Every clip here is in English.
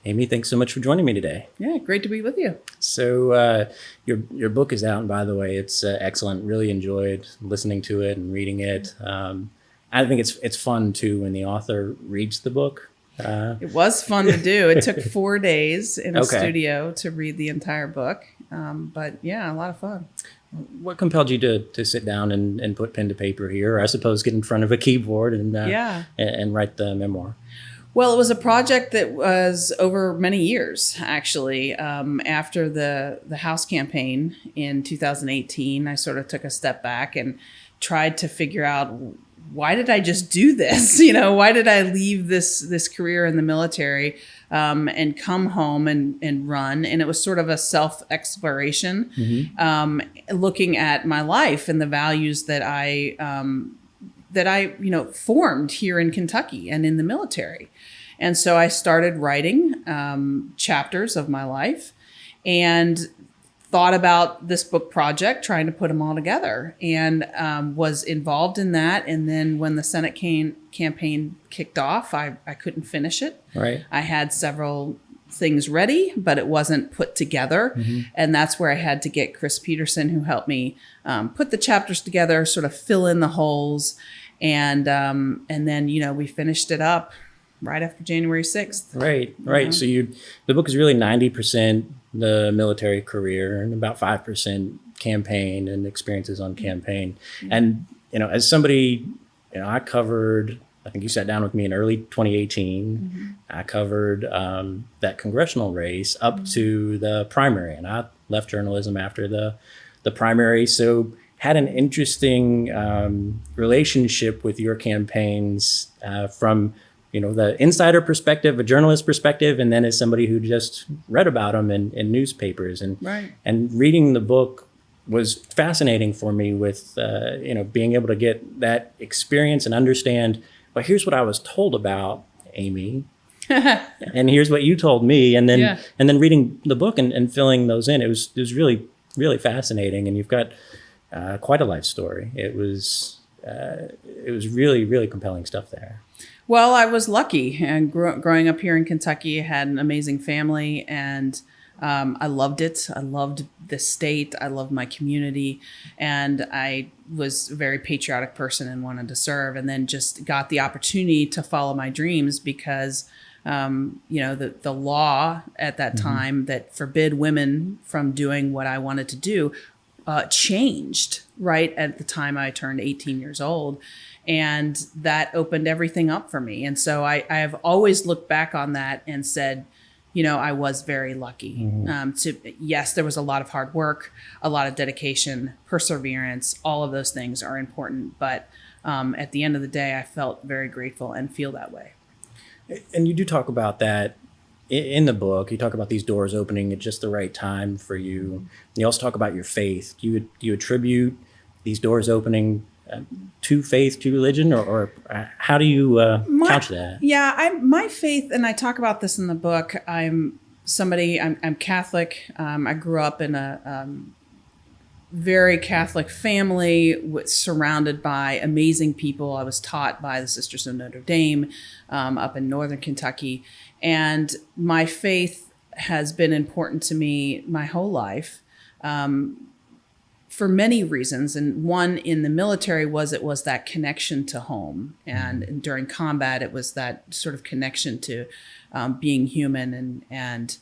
Amy, thanks so much for joining me today. Yeah, great to be with you. So your book is out, and by the way, it's excellent. Really enjoyed listening to it and reading it. I think it's fun too when the author reads the book. It was fun to do. It took 4 days in a Okay. studio to read the entire book. But yeah, a lot of fun. What compelled you to sit down and put pen to paper here, or I suppose get in front of a keyboard and write the memoir? Well, it was a project that was over many years, actually. After the House campaign in 2018, I sort of took a step back and tried to figure out, why did I just do this? Why did I leave this career in the military and come home and run? And it was sort of a self-exploration, looking at my life and the values that I formed here in Kentucky and in the military. And so I started writing chapters of my life and thought about this book project, trying to put them all together, and was involved in that. And then when the Senate campaign kicked off, I couldn't finish it. Right. I had several things ready, but it wasn't put together. And that's where I had to get Chris Peterson, who helped me put the chapters together, sort of fill in the holes. And then, we finished it up right after January 6th. Right. So the book is really 90% the military career and about 5% campaign and experiences on campaign. And, as somebody, I covered, I think you sat down with me in early 2018. I covered that congressional race up to the primary, and I left journalism after the primary. So had an interesting relationship with your campaigns from the insider perspective, a journalist perspective, and then as somebody who just read about them in newspapers. And Right. and reading the book was fascinating for me with being able to get that experience and understand, well, here's what I was told about Amy, and here's what you told me, and then reading the book and filling those in. It was really, really fascinating, and you've got quite a life story. It was really, really compelling stuff there. Well, I was lucky, and growing up here in Kentucky, I had an amazing family, and I loved it. I loved the state. I loved my community, and I was a very patriotic person and wanted to serve, and then just got the opportunity to follow my dreams because, the law at that time that forbid women from doing what I wanted to do changed right at the time I turned 18 years old. And that opened everything up for me. And so I have always looked back on that and said, I was very lucky. Yes, there was a lot of hard work, a lot of dedication, perseverance. All of those things are important. But at the end of the day, I felt very grateful and feel that way. And you do talk about that in the book. You talk about these doors opening at just the right time for you. You also talk about your faith. Do you attribute these doors opening to faith, to religion, or how do you couch that? Yeah, my faith, and I talk about this in the book. I'm Catholic. I grew up in a very Catholic family, surrounded by amazing people. I was taught by the Sisters of Notre Dame up in northern Kentucky, and my faith has been important to me my whole life. For many reasons. And one in the military was that connection to home. And during combat, it was that sort of connection to being human and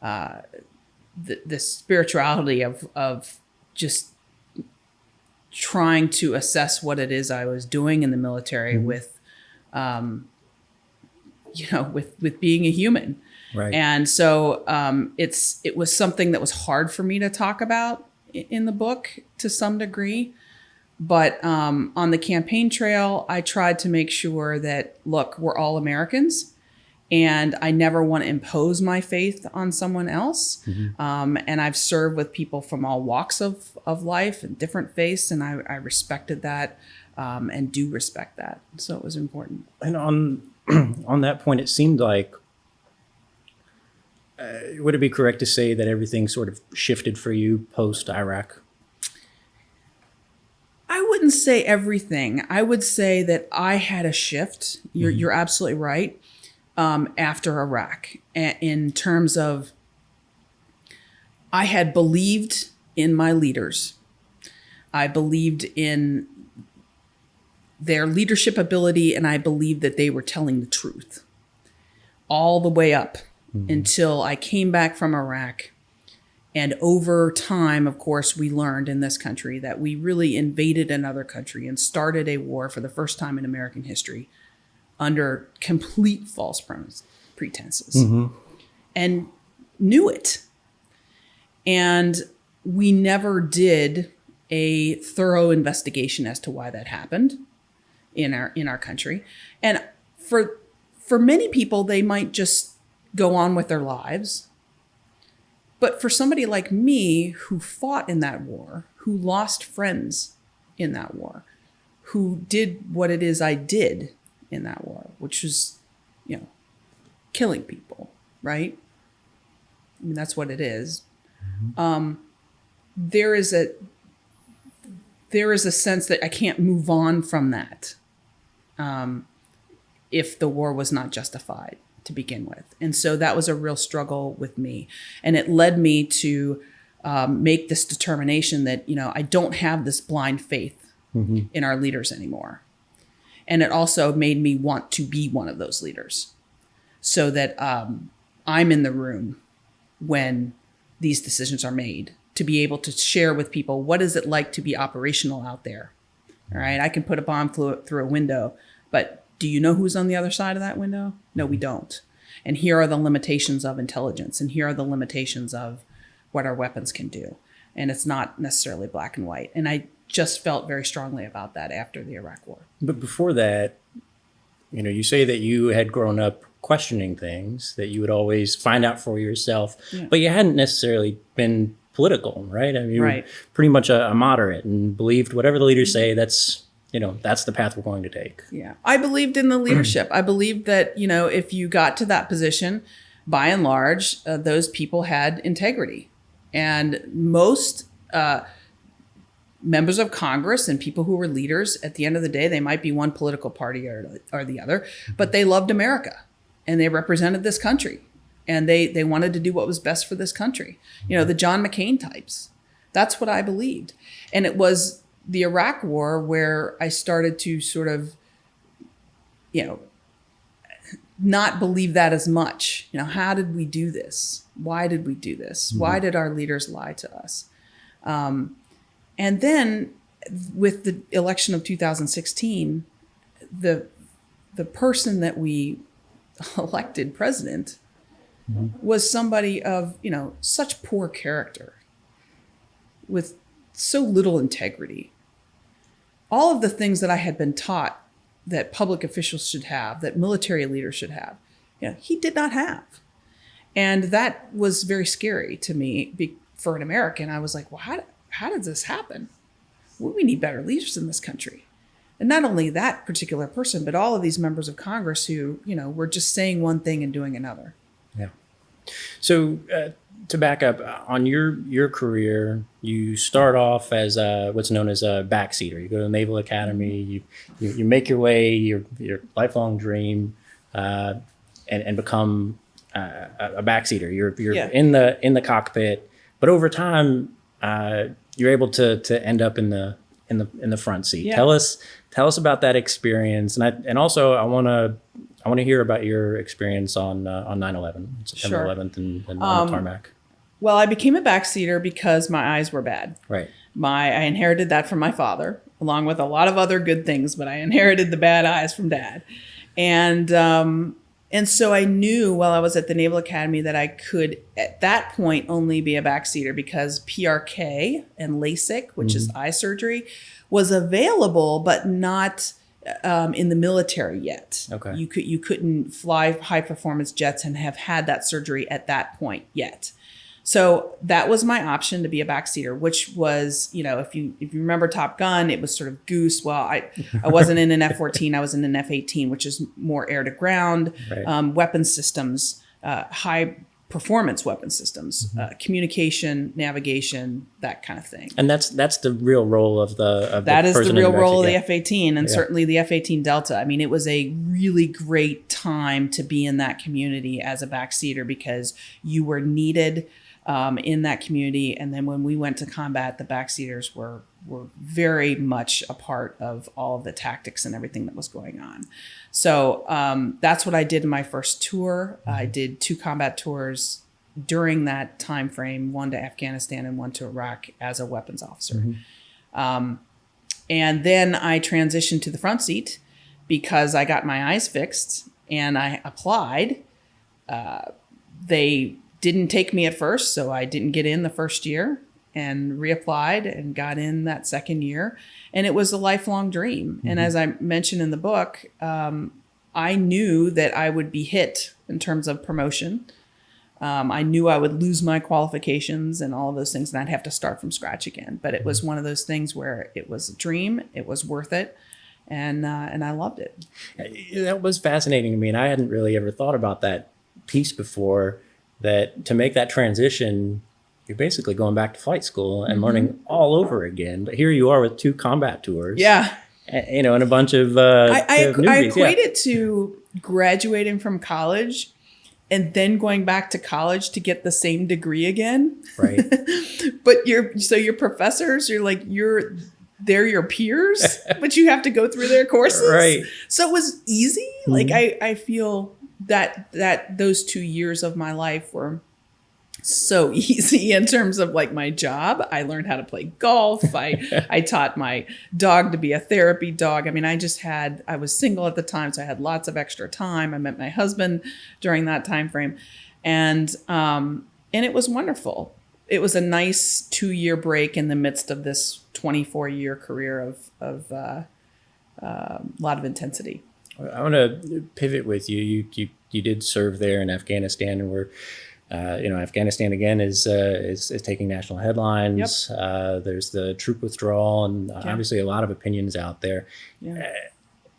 the spirituality of just trying to assess what it is I was doing in the military with being a human. Right. And so it was something that was hard for me to talk about in the book to some degree. But on the campaign trail, I tried to make sure that, look, we're all Americans, and I never want to impose my faith on someone else. And I've served with people from all walks of life and different faiths, and I respected that and do respect that. So it was important. And on that point, it seemed like, would it be correct to say that everything sort of shifted for you post-Iraq? I wouldn't say everything. I would say that I had a shift. You're absolutely right. after Iraq in terms of I had believed in my leaders. I believed in their leadership ability, and I believed that they were telling the truth all the way up until I came back from Iraq. And over time, of course, we learned in this country that we really invaded another country and started a war for the first time in American history under complete false pretenses and knew it. And we never did a thorough investigation as to why that happened in our country. And for many people, they might just go on with their lives. But for somebody like me who fought in that war, who lost friends in that war, who did what it is I did in that war, which was, killing people, right? I mean, that's what it is. There is a sense that I can't move on from that if the war was not justified to begin with. And so that was a real struggle with me. And it led me to make this determination that, I don't have this blind faith in our leaders anymore. And it also made me want to be one of those leaders so that I'm in the room when these decisions are made, to be able to share with people, what is it like to be operational out there? All right, I can put a bomb through a window, but do you know who's on the other side of that window? No, we don't. And here are the limitations of intelligence, and here are the limitations of what our weapons can do. And it's not necessarily black and white. And I just felt very strongly about that after the Iraq War. But before that, you say that you had grown up questioning things, that you would always find out for yourself, but you hadn't necessarily been political, right? I mean, you were pretty much a moderate and believed whatever the leaders say, that's the path we're going to take. Yeah. I believed in the leadership. I believed that, if you got to that position, by and large, those people had integrity. And most members of Congress and people who were leaders, at the end of the day, they might be one political party or the other, but they loved America and they represented this country. And they wanted to do what was best for this country. The John McCain types. That's what I believed. And it was the Iraq War where I started to sort of, not believe that as much. How did we do this? Why did we do this? Why did our leaders lie to us? And then with the election of 2016, the person that we elected president was somebody of, such poor character with so little integrity. All of the things that I had been taught that public officials should have, that military leaders should have, he did not have. And that was very scary to me for an American. I was like, well, how did this happen? Well, we need better leaders in this country. And not only that particular person, but all of these members of Congress who, were just saying one thing and doing another. Yeah. So to back up on your career, you start off as what's known as a backseater. You go to the Naval Academy, you make your way, your lifelong dream, and become a backseater. You're in the cockpit, but over time, you're able to end up in the front seat. Yeah. Tell us about that experience, and also I want to hear about your experience on 9/11, September 11th, and on the tarmac. Well, I became a backseater because my eyes were bad. Right. I inherited that from my father, along with a lot of other good things, but I inherited the bad eyes from Dad, and so I knew while I was at the Naval Academy that I could, at that point, only be a backseater because PRK and LASIK, which is eye surgery, was available, but not in the military yet. Okay. You couldn't fly high performance jets and have had that surgery at that point yet. So that was my option to be a backseater, which was, if you remember Top Gun, it was sort of Goose. Well, I wasn't in an F-14, I was in an F-18, which is more air to ground, right. Weapons systems, high performance weapon systems, communication, navigation, that kind of thing. And that's the real role of That is the real role of the yeah. F-18, and certainly the F-18 Delta. I mean, it was a really great time to be in that community as a backseater because you were needed in that community. And then when we went to combat, the backseaters were very much a part of all of the tactics and everything that was going on. So that's what I did in my first tour. I did 2 combat tours during that time frame, one to Afghanistan and one to Iraq as a weapons officer. And then I transitioned to the front seat because I got my eyes fixed and I applied. They didn't take me at first, so I didn't get in the first year, and reapplied and got in that second year. And it was a lifelong dream. And as I mentioned in the book, I knew that I would be hit in terms of promotion. I knew I would lose my qualifications and all of those things, and I'd have to start from scratch again. But it was one of those things where it was a dream, it was worth it, and I loved it. That was fascinating to me, and I hadn't really ever thought about that piece before, that to make that transition, you're basically going back to flight school and learning all over again. But here you are with 2 combat tours. Yeah. And a bunch of I newbies. equate it to graduating from college and then going back to college to get the same degree again. Right. But your professors, they're your peers, but you have to go through their courses. Right. So it was easy. Like I feel that those 2 years of my life were so easy in terms of like my job. I learned how to play golf. I taught my dog to be a therapy dog. I mean, I was single at the time, so I had lots of extra time. I met my husband during that time frame, and it was wonderful. It was a nice 2-year break in the midst of this 24-year career of a lot of intensity. I want to pivot with you. You did serve there in Afghanistan, and we're Afghanistan again is taking national headlines. Yep. There's the troop withdrawal, and obviously a lot of opinions out there. Yeah.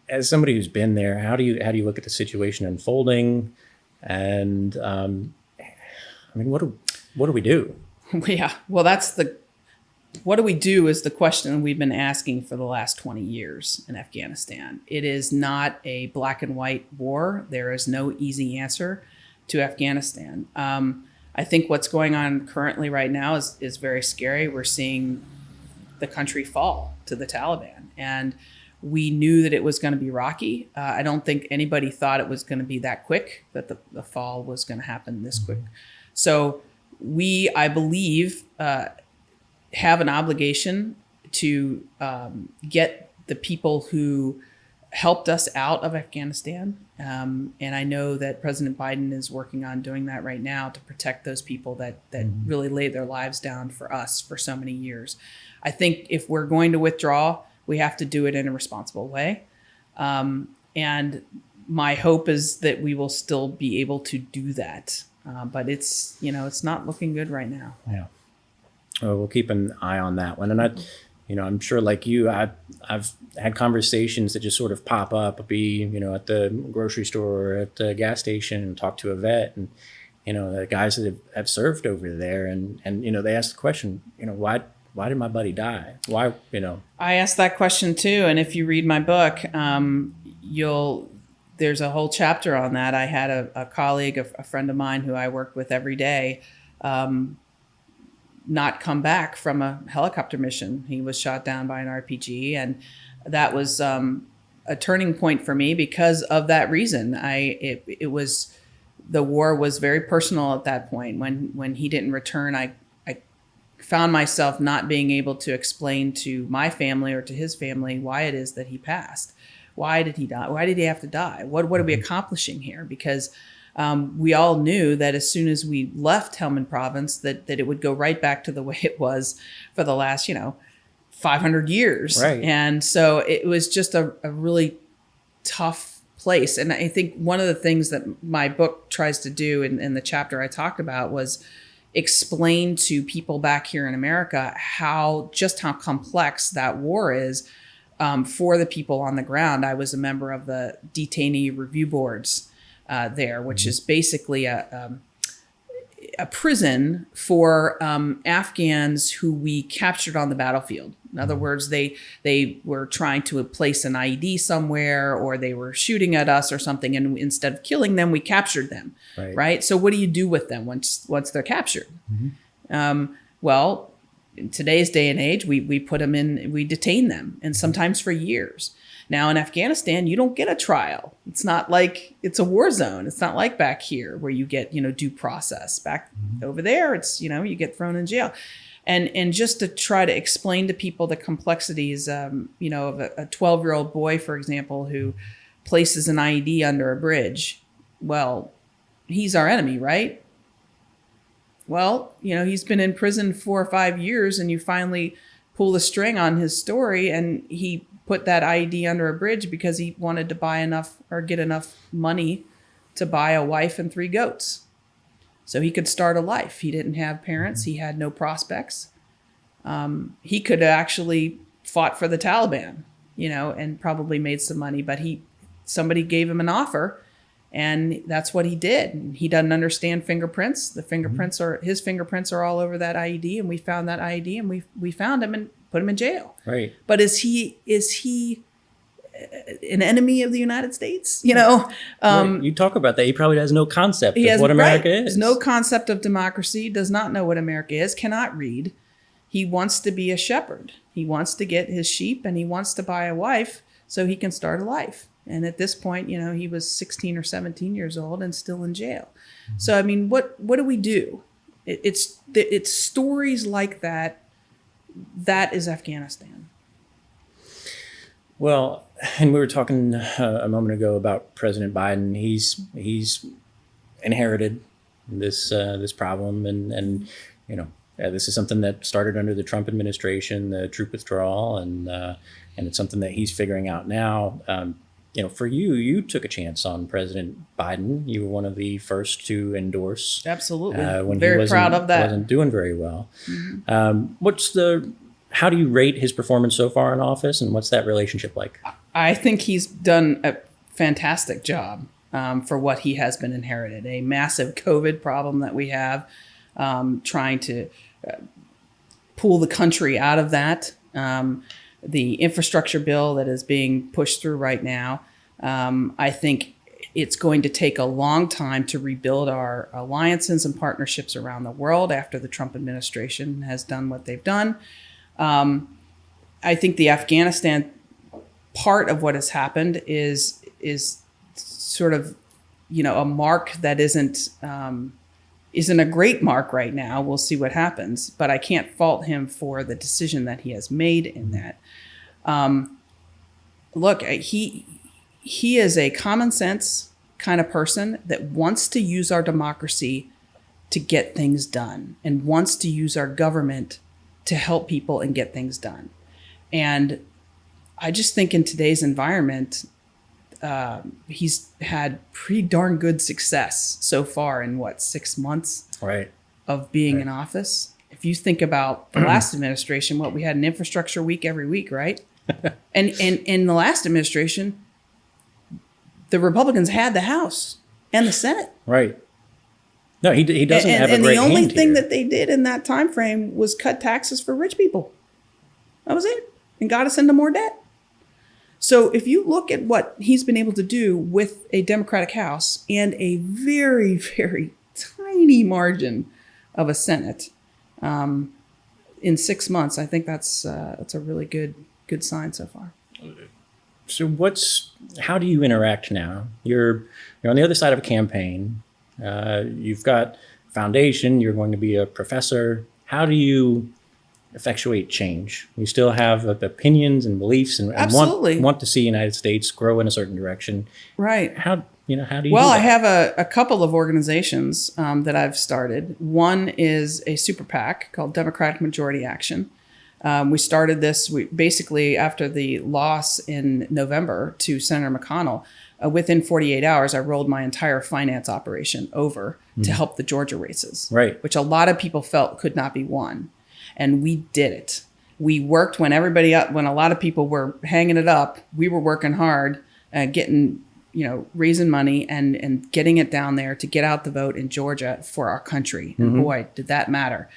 As somebody who's been there, how do you look at the situation unfolding? And what do we do? Yeah, well, what do we do is the question we've been asking for the last 20 years in Afghanistan. It is not a black and white war. There is no easy answer to Afghanistan. I think what's going on currently right now is very scary. We're seeing the country fall to the Taliban, and we knew that it was going to be rocky. I don't think anybody thought it was going to be that quick, that the fall was going to happen this quick. So we, I believe, have an obligation to get the people who helped us out of Afghanistan. And I know that President Biden is working on doing that right now to protect those people that really laid their lives down for us for so many years. I think if we're going to withdraw, we have to do it in a responsible way. And my hope is that we will still be able to do that. But it's not looking good right now. Yeah. Well, we'll keep an eye on that one. And I'm sure like you, I've had conversations that just sort of pop up, be, at the grocery store or at the gas station, and talk to a vet, and, the guys that have served over there, and they ask the question, why did my buddy die? Why, I asked that question too. And if you read my book, there's a whole chapter on that. I had a colleague, a friend of mine who I worked with every day, not come back from a helicopter mission. He was shot down by an RPG, and that was a turning point for me because of that reason. The war was very personal at that point. When he didn't return, I found myself not being able to explain to my family or to his family why it is that he passed. Why did he die? Why did he have to die? What are we accomplishing here? Because we all knew that as soon as we left Helmand Province, that it would go right back to the way it was for the last, 500 years. Right. And so it was just a really tough place. And I think one of the things that my book tries to do in the chapter I talked about was explain to people back here in America how complex that war is for the people on the ground. I was a member of the detainee review boards there, which is basically a prison for Afghans who we captured on the battlefield. In other words, they were trying to place an IED somewhere, or they were shooting at us or something, and instead of killing them, we captured them. Right? So what do you do with them once they're captured? Well, in today's day and age, we put them in, we detain them, and sometimes for years. Now in Afghanistan, you don't get a trial. It's not like it's a war zone. It's not like back here where you get, due process. Back over there, it's, you get thrown in jail. And just to try to explain to people the complexities, of a 12-year-old boy, for example, who places an IED under a bridge. Well, he's our enemy, right? Well, he's been in prison 4 or 5 years, and you finally pull the string on his story, and he put that IED under a bridge because he wanted to buy enough or get enough money to buy a wife and 3 goats so he could start a life. He didn't have parents. He had no prospects. He could have actually fought for the Taliban, and probably made some money, but somebody gave him an offer, and that's what he did. He doesn't understand fingerprints. The fingerprints his fingerprints are all over that IED, and we found that IED, and we found him and put him in jail. Right. But is he an enemy of the United States? Right. You talk about that. He probably has no concept of what America is. He has no concept of democracy, does not know what America is, cannot read. He wants to be a shepherd. He wants to get his sheep, and he wants to buy a wife so he can start a life. And at this point, he was 16 or 17 years old and still in jail. So, I mean, what do we do? It's stories like that. That is Afghanistan. Well, and we were talking a moment ago about President Biden. He's inherited this problem, and this is something that started under the Trump administration, the troop withdrawal, and it's something that he's figuring out now. For you took a chance on President Biden. You were one of the first to endorse. Absolutely. When very he proud of that. Wasn't doing very well. How do you rate his performance so far in office, and what's that relationship like? I think he's done a fantastic job for what he has been inherited. A massive COVID problem that we have, trying to pull the country out of that. The infrastructure bill that is being pushed through right now. I think it's going to take a long time to rebuild our alliances and partnerships around the world after the Trump administration has done what they've done. I think the Afghanistan part of what has happened is sort of, a mark that isn't a great mark right now. We'll see what happens, but I can't fault him for the decision that he has made in that. Look, he is a common sense kind of person that wants to use our democracy to get things done and wants to use our government to help people and get things done. And I just think in today's environment, he's had pretty darn good success so far in 6 months of being in office. If you think about the last administration, we had an infrastructure week every week, right? and in the last administration, the Republicans had the House and the Senate. Right. No, he doesn't have a great hand here. And the only thing that they did in that time frame was cut taxes for rich people. That was it. And got us into more debt. So if you look at what he's been able to do with a Democratic House and a very, very tiny margin of a Senate in 6 months, I think that's a really good sign so far. So how do you interact now? You're on the other side of a campaign. You've got a foundation. You're going to be a professor. How do you effectuate change? You still have opinions and beliefs and want to see the United States grow in a certain direction. Right. How do you do that? I have a couple of organizations that I've started. One is a super PAC called Democratic Majority Action. We started this basically after the loss in November to Senator McConnell. Within 48 hours, I rolled my entire finance operation over to help the Georgia races, which a lot of people felt could not be won. And we did it. We worked when a lot of people were hanging it up. We were working hard, getting raising money and getting it down there to get out the vote in Georgia for our country. And boy, did that matter.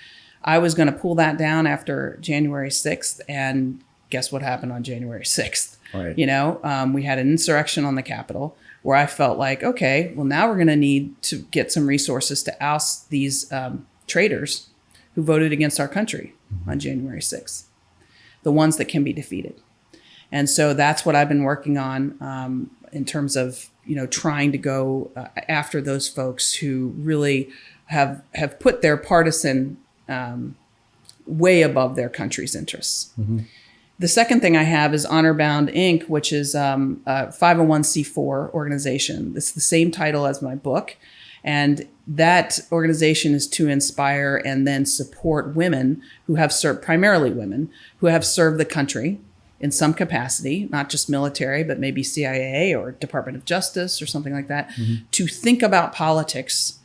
I was going to pull that down after January 6th. And guess what happened on January 6th? Right. We had an insurrection on the Capitol where I felt like, okay, well, now we're going to need to get some resources to oust these traitors who voted against our country on January 6th, the ones that can be defeated. And so that's what I've been working on in terms of, trying to go after those folks who really have put their partisan way above their country's interests. The second thing I have is Honor Bound Inc., which is a 501c4 organization. It's the same title as my book. And that organization is to inspire and then support women who have served, primarily women, who have served the country in some capacity, not just military, but maybe CIA or Department of Justice or something like that, to think about politics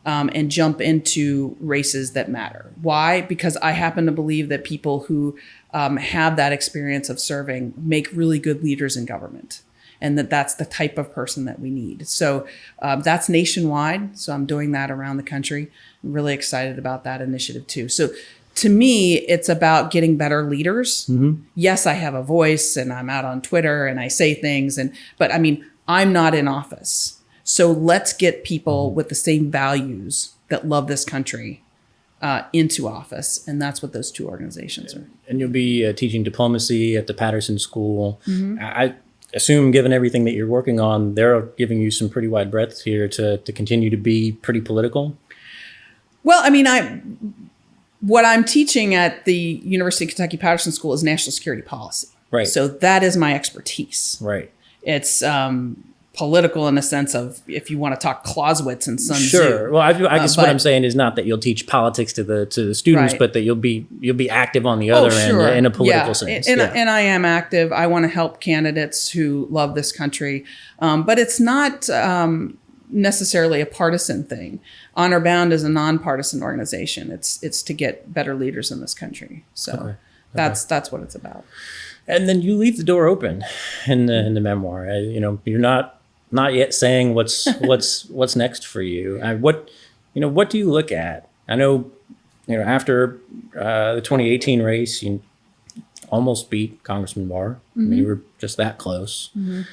and jump into races that matter. Why? Because I happen to believe that people who have that experience of serving make really good leaders in government, and that's the type of person that we need. So that's nationwide. So I'm doing that around the country. I'm really excited about that initiative too. So to me, it's about getting better leaders. Yes, I have a voice and I'm out on Twitter and I say things, but I mean, I'm not in office. So let's get people with the same values that love this country into office. And that's what those two organizations are. And you'll be teaching diplomacy at the Patterson School. I assume, given everything that you're working on, they're giving you some pretty wide breadth here to continue to be pretty political. Well, I mean, what I'm teaching at the University of Kentucky Patterson School is national security policy. Right. So that is my expertise. Right. It's political in the sense of, if you want to talk Clausewitz and Sun Tzu. Sure. Well, I guess what I'm saying is not that you'll teach politics to the students, right. but that you'll be active on the other end in a political sense. And I am active. I want to help candidates who love this country, but it's not necessarily a partisan thing. Honor Bound is a nonpartisan organization. It's to get better leaders in this country. So that's what it's about. And then you leave the door open in the memoir. You're not yet saying what's next for you. What do you look at? I know, after the 2018 race, you almost beat Congressman Barr. I mean, you were just that close. You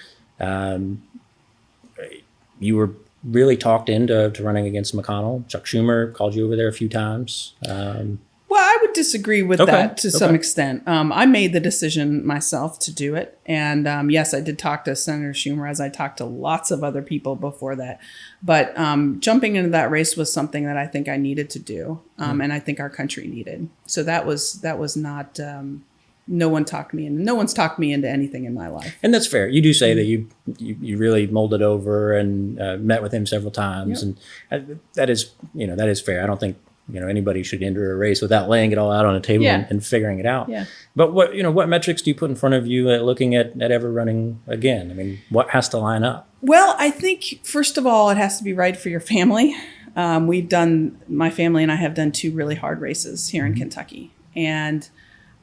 were really talked into running against McConnell. Chuck Schumer called you over there a few times. Well, I would disagree with that to some extent. I made the decision myself to do it. And yes, I did talk to Senator Schumer, as I talked to lots of other people before that. But jumping into that race was something that I think I needed to do. And I think our country needed. So that was not, no one talked me in. No one's talked me into anything in my life. And that's fair. You do say that you really molded over and met with him several times. Yep. And that is fair. I don't think anybody should enter a race without laying it all out on a table and figuring it out. Yeah. But what metrics do you put in front of you looking at ever running again? I mean, what has to line up? Well, I think first of all, it has to be right for your family. My family and I have done 2 really hard races here in Kentucky. And,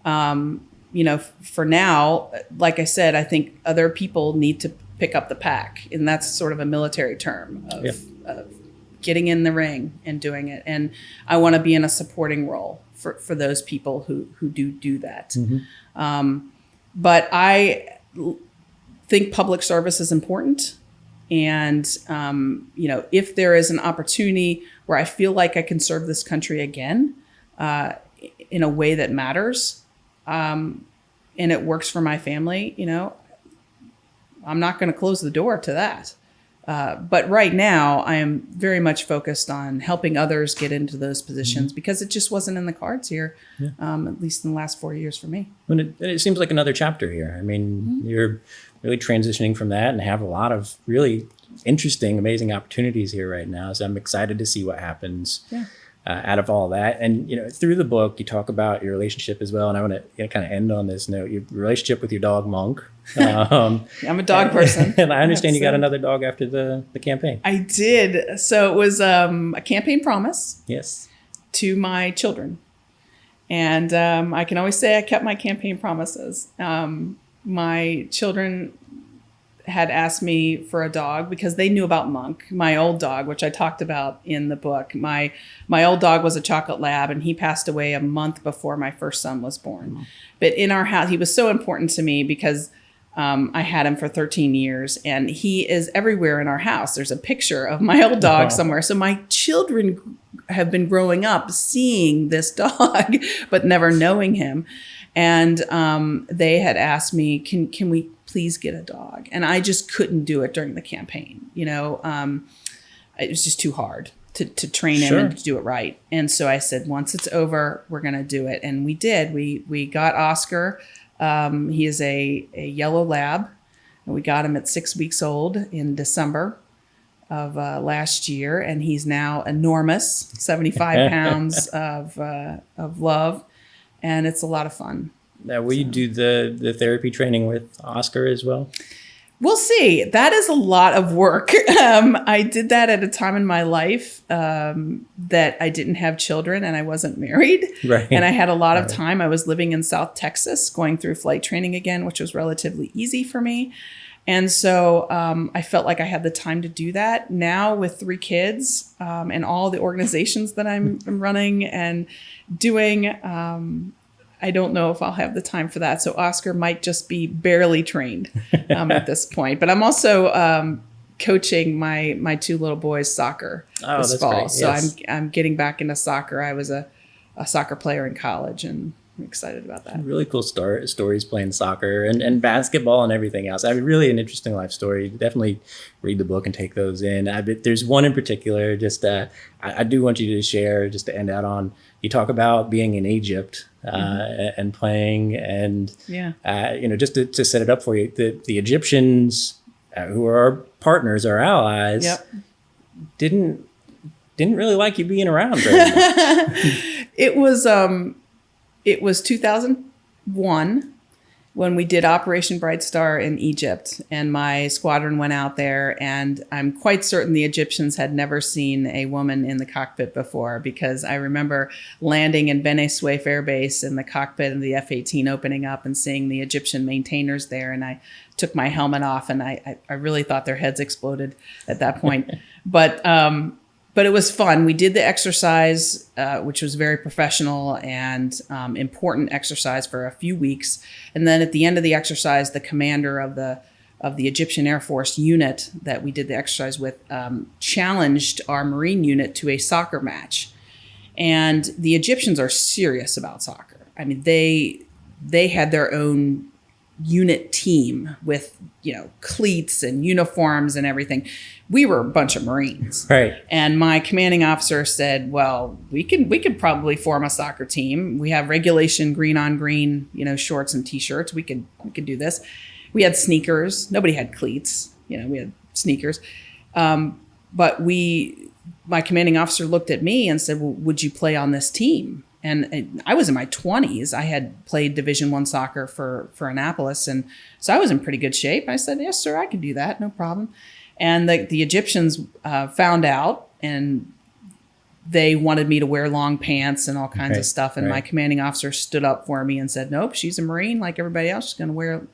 for now, like I said, I think other people need to pick up the pack. And that's sort of a military term of getting in the ring and doing it. And I want to be in a supporting role for those people who do that. But I think public service is important. And, if there is an opportunity where I feel like I can serve this country again in a way that matters, and it works for my family, I'm not going to close the door to that. But right now, I am very much focused on helping others get into those positions because it just wasn't in the cards here, at least in the last 4 years for me. And it seems like another chapter here. I mean, you're really transitioning from that and have a lot of really interesting, amazing opportunities here right now. So I'm excited to see what happens out of all that. And, through the book, you talk about your relationship as well. And I want to kind of end on this note, your relationship with your dog, Monk. I'm a dog person. And I understand you got another dog after the campaign. I did. So it was a campaign promise. Yes. To my children. And I can always say I kept my campaign promises. My children had asked me for a dog because they knew about Monk, my old dog, which I talked about in the book. My old dog was a chocolate lab, and he passed away a month before my first son was born. Mm-hmm. But in our house, he was so important to me because I had him for 13 years, and he is everywhere in our house. There's a picture of my old dog somewhere. So my children have been growing up seeing this dog, but never knowing him. And they had asked me, can we please get a dog? And I just couldn't do it during the campaign. It was just too hard to train him and to do it right. And so I said, once it's over, we're going to do it. And we did. We got Oscar. He is a yellow lab. And we got him at 6 weeks old in December of last year. And he's now enormous, 75 pounds of love. And it's a lot of fun. Now, will you do the therapy training with Oscar as well? We'll see. That is a lot of work. I did that at a time in my life that I didn't have children and I wasn't married. Right. And I had a lot of time. I was living in South Texas, going through flight training again, which was relatively easy for me. And so I felt like I had the time to do that. Now with 3 kids and all the organizations that I'm running and doing, I don't know if I'll have the time for that. So Oscar might just be barely trained at this point. But I'm also coaching my 2 little boys soccer this fall. Great. So yes. I'm getting back into soccer. I was a soccer player in college, and I'm excited about that. Really cool stories playing soccer and basketball and everything else. I mean, really an interesting life story. Definitely read the book and take those in. There's one in particular, just I do want you to share, just to end out on. You talk about being in Egypt and playing, and just to set it up for you, the Egyptians who are our partners, our allies, didn't really like you being around very much. It was 2001 when we did Operation Bright Star in Egypt, and my squadron went out there, and I'm quite certain the Egyptians had never seen a woman in the cockpit before, because I remember landing in Beni Suef Air Base in the cockpit of the F-18 opening up and seeing the Egyptian maintainers there, and I took my helmet off, and I really thought their heads exploded at that point. But it was fun. We did the exercise, which was very professional and important exercise for a few weeks. And then at the end of the exercise, the commander of the Egyptian Air Force unit that we did the exercise with challenged our Marine unit to a soccer match. And the Egyptians are serious about soccer. I mean, they had their own unit team with, cleats and uniforms and everything. We were a bunch of Marines. Right. And my commanding officer said, well, we could probably form a soccer team. We have regulation green on green, shorts and t-shirts. We could do this. We had sneakers. Nobody had cleats. We had sneakers. But my commanding officer looked at me and said, well, would you play on this team? And I was in my 20s. I had played Division I soccer for Annapolis. And so I was in pretty good shape. I said, yes, sir, I could do that. No problem. And the Egyptians found out, and they wanted me to wear long pants and all kinds of stuff. And my commanding officer stood up for me and said, nope, she's a Marine like everybody else. She's going to wear,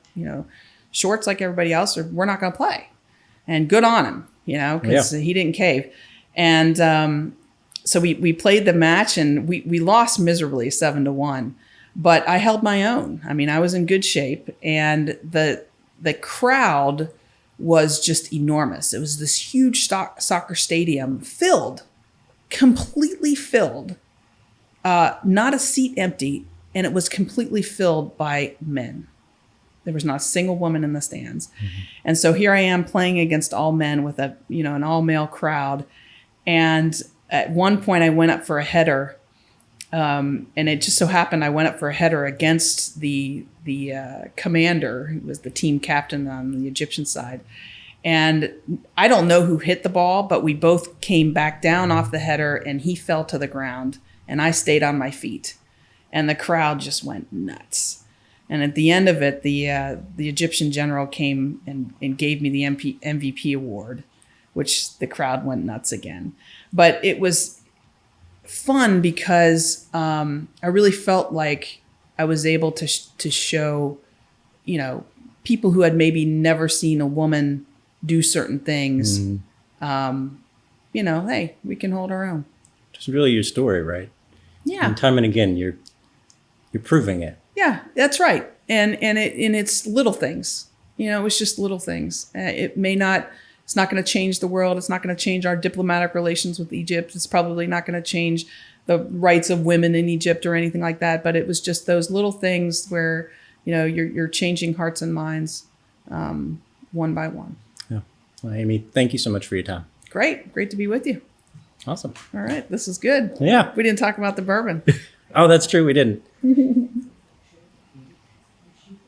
shorts like everybody else, or we're not going to play. And good on him, because he didn't cave. And so we played the match, and we lost miserably 7-1, but I held my own. I mean, I was in good shape, and the crowd was just enormous. It was this huge soccer stadium completely filled, not a seat empty, and it was completely filled by men. There was not a single woman in the stands. Mm-hmm. And so here I am playing against all men with an all male crowd. And at one point I went up for a header. And it just so happened I went up for a header against the commander, who was the team captain on the Egyptian side. And I don't know who hit the ball, but we both came back down off the header, and he fell to the ground, and I stayed on my feet. And the crowd just went nuts. And at the end of it, the Egyptian general came and gave me the MVP award, which the crowd went nuts again. But it was fun because I really felt like I was able to show, people who had maybe never seen a woman do certain things, hey, we can hold our own. It's really your story, right? Yeah. And time and again, you're proving it. Yeah, that's right. And it's little things. It's just little things. It's not going to change the world. It's not going to change our diplomatic relations with Egypt. It's probably not going to change the rights of women in Egypt or anything like that. But it was just those little things where, you're changing hearts and minds one by one. Yeah. Well, Amy, thank you so much for your time. Great to be with you. Awesome. All right, this is good. Yeah. We didn't talk about the bourbon. Oh, that's true. We didn't.